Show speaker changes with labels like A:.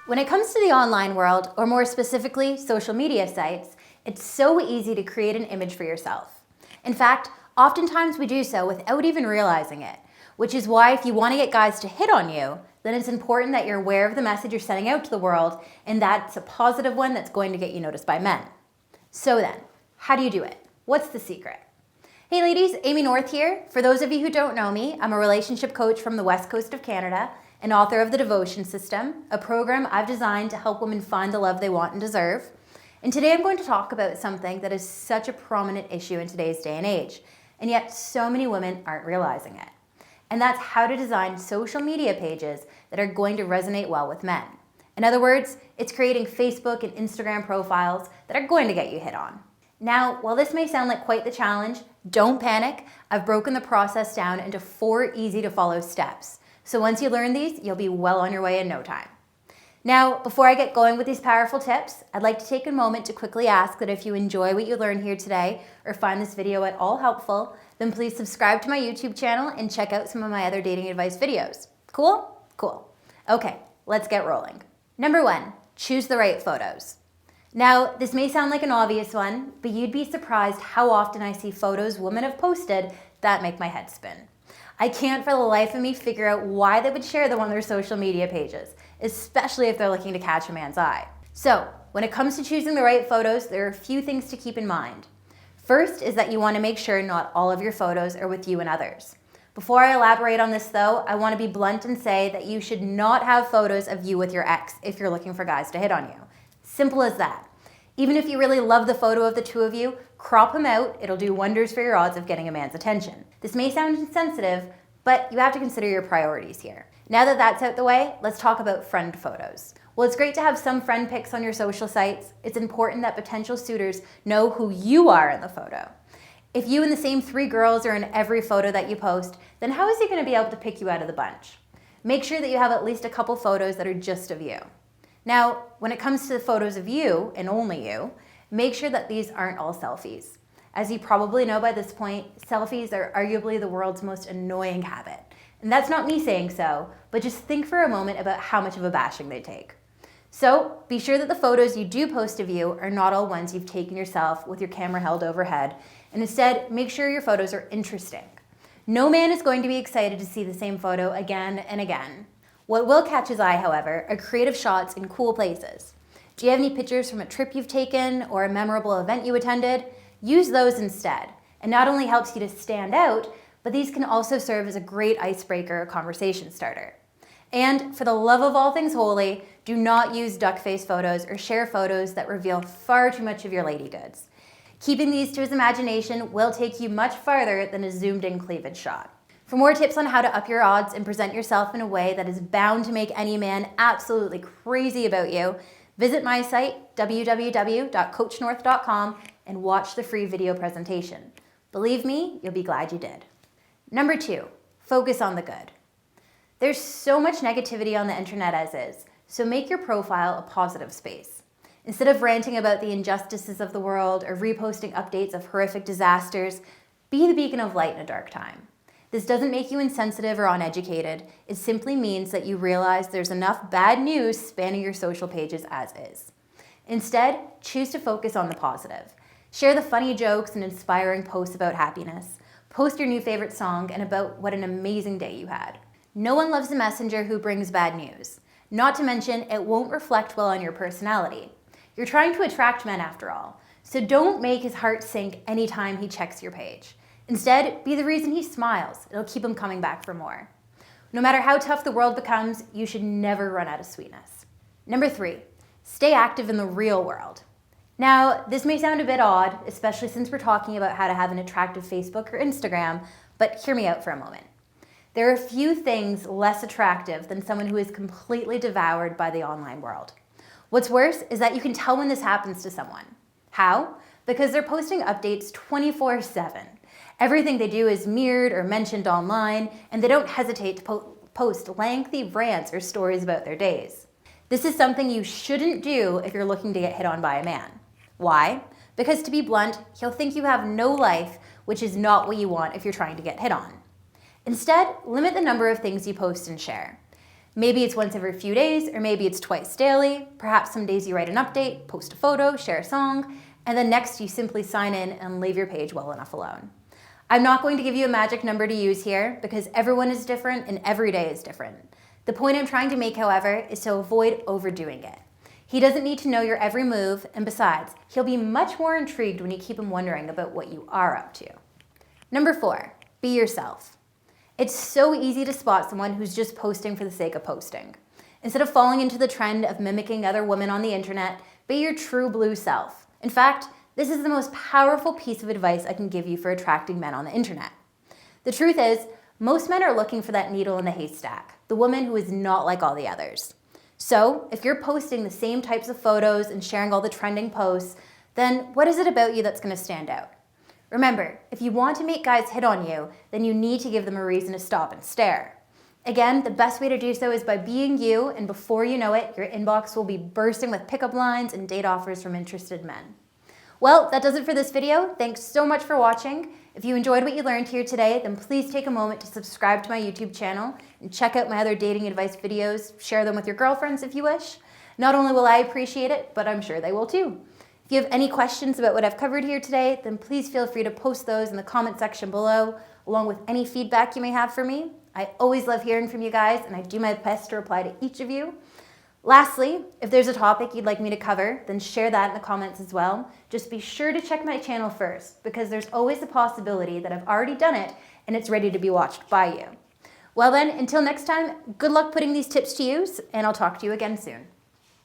A: When it comes to the online world, or more specifically, social media sites, it's so easy to create an image for yourself. In fact, oftentimes we do so without even realizing it, which is why if you want to get guys to hit on you, then it's important that you're aware of the message you're sending out to the world and that's a positive one that's going to get you noticed by men. So then, how do you do it? What's the secret? Hey ladies, Amy North here. For those of you who don't know me, I'm a relationship coach from the West Coast of Canada and author of The Devotion System, a program I've designed to help women find the love they want and deserve. And today I'm going to talk about something that is such a prominent issue in today's day and age, and yet so many women aren't realizing it. And that's how to design social media pages that are going to resonate well with men. In other words, it's creating Facebook and Instagram profiles that are going to get you hit on. Now, while this may sound like quite the challenge, don't panic. I've broken the process down into 4 easy to follow steps. So once you learn these, you'll be well on your way in no time. Now, before I get going with these powerful tips, I'd like to take a moment to quickly ask that if you enjoy what you learn here today or find this video at all helpful, then please subscribe to my YouTube channel and check out some of my other dating advice videos. Cool? Cool. Okay, let's get rolling. Number 1, choose the right photos. Now, this may sound like an obvious one, but you'd be surprised how often I see photos women have posted that make my head spin. I can't for the life of me figure out why they would share them on their social media pages, especially if they're looking to catch a man's eye. So, when it comes to choosing the right photos, there are a few things to keep in mind. First is that you want to make sure not all of your photos are with you and others. Before I elaborate on this though, I want to be blunt and say that you should not have photos of you with your ex if you're looking for guys to hit on you. Simple as that. Even if you really love the photo of the two of you, crop him out. It'll do wonders for your odds of getting a man's attention. This may sound insensitive, but you have to consider your priorities here. Now that that's out the way, let's talk about friend photos. While it's great to have some friend pics on your social sites, it's important that potential suitors know who you are in the photo. If you and the same 3 girls are in every photo that you post, then how is he going to be able to pick you out of the bunch? Make sure that you have at least a couple photos that are just of you. Now, when it comes to the photos of you, and only you, make sure that these aren't all selfies. As you probably know by this point, selfies are arguably the world's most annoying habit. And that's not me saying so, but just think for a moment about how much of a bashing they take. So, be sure that the photos you do post of you are not all ones you've taken yourself with your camera held overhead, and instead, make sure your photos are interesting. No man is going to be excited to see the same photo again and again. What will catch his eye, however, are creative shots in cool places. Do you have any pictures from a trip you've taken or a memorable event you attended? Use those instead. It not only helps you to stand out, but these can also serve as a great icebreaker or conversation starter. And for the love of all things holy, do not use duck face photos or share photos that reveal far too much of your lady goods. Keeping these to his imagination will take you much farther than a zoomed in cleavage shot. For more tips on how to up your odds and present yourself in a way that is bound to make any man absolutely crazy about you, visit my site, www.coachnorth.com, and watch the free video presentation. Believe me, you'll be glad you did. Number 2, focus on the good. There's so much negativity on the internet as is, so make your profile a positive space. Instead of ranting about the injustices of the world or reposting updates of horrific disasters, be the beacon of light in a dark time. This doesn't make you insensitive or uneducated. It simply means that you realize there's enough bad news spanning your social pages as is. Instead, choose to focus on the positive. Share the funny jokes and inspiring posts about happiness. Post your new favorite song and about what an amazing day you had. No one loves a messenger who brings bad news. Not to mention, it won't reflect well on your personality. You're trying to attract men after all, so don't make his heart sink anytime he checks your page. Instead, be the reason he smiles. It'll keep him coming back for more. No matter how tough the world becomes, you should never run out of sweetness. Number 3, stay active in the real world. Now, this may sound a bit odd, especially since we're talking about how to have an attractive Facebook or Instagram, but hear me out for a moment. There are a few things less attractive than someone who is completely devoured by the online world. What's worse is that you can tell when this happens to someone. How? Because they're posting updates 24/7. Everything they do is mirrored or mentioned online, and they don't hesitate to post lengthy rants or stories about their days. This is something you shouldn't do if you're looking to get hit on by a man. Why? Because to be blunt, he'll think you have no life, which is not what you want if you're trying to get hit on. Instead, limit the number of things you post and share. Maybe it's once every few days, or maybe it's twice daily. Perhaps some days you write an update, post a photo, share a song, and then next you simply sign in and leave your page well enough alone. I'm not going to give you a magic number to use here because everyone is different and every day is different. The point I'm trying to make, however, is to avoid overdoing it. He doesn't need to know your every move, and besides, he'll be much more intrigued when you keep him wondering about what you are up to. Number 4, be yourself. It's so easy to spot someone who's just posting for the sake of posting. Instead of falling into the trend of mimicking other women on the internet, be your true blue self. In fact, this is the most powerful piece of advice I can give you for attracting men on the internet. The truth is, most men are looking for that needle in the haystack, the woman who is not like all the others. So, if you're posting the same types of photos and sharing all the trending posts, then what is it about you that's going to stand out? Remember, if you want to make guys hit on you, then you need to give them a reason to stop and stare. Again, the best way to do so is by being you, and before you know it, your inbox will be bursting with pickup lines and date offers from interested men. Well, that does it for this video. Thanks so much for watching. If you enjoyed what you learned here today, then please take a moment to subscribe to my YouTube channel and check out my other dating advice videos. Share them with your girlfriends if you wish. Not only will I appreciate it, but I'm sure they will too. If you have any questions about what I've covered here today, then please feel free to post those in the comment section below, along with any feedback you may have for me. I always love hearing from you guys, and I do my best to reply to each of you. Lastly, if there's a topic you'd like me to cover, then share that in the comments as well. Just be sure to check my channel first, because there's always the possibility that I've already done it and it's ready to be watched by you. Well then, until next time, good luck putting these tips to use, and I'll talk to you again soon.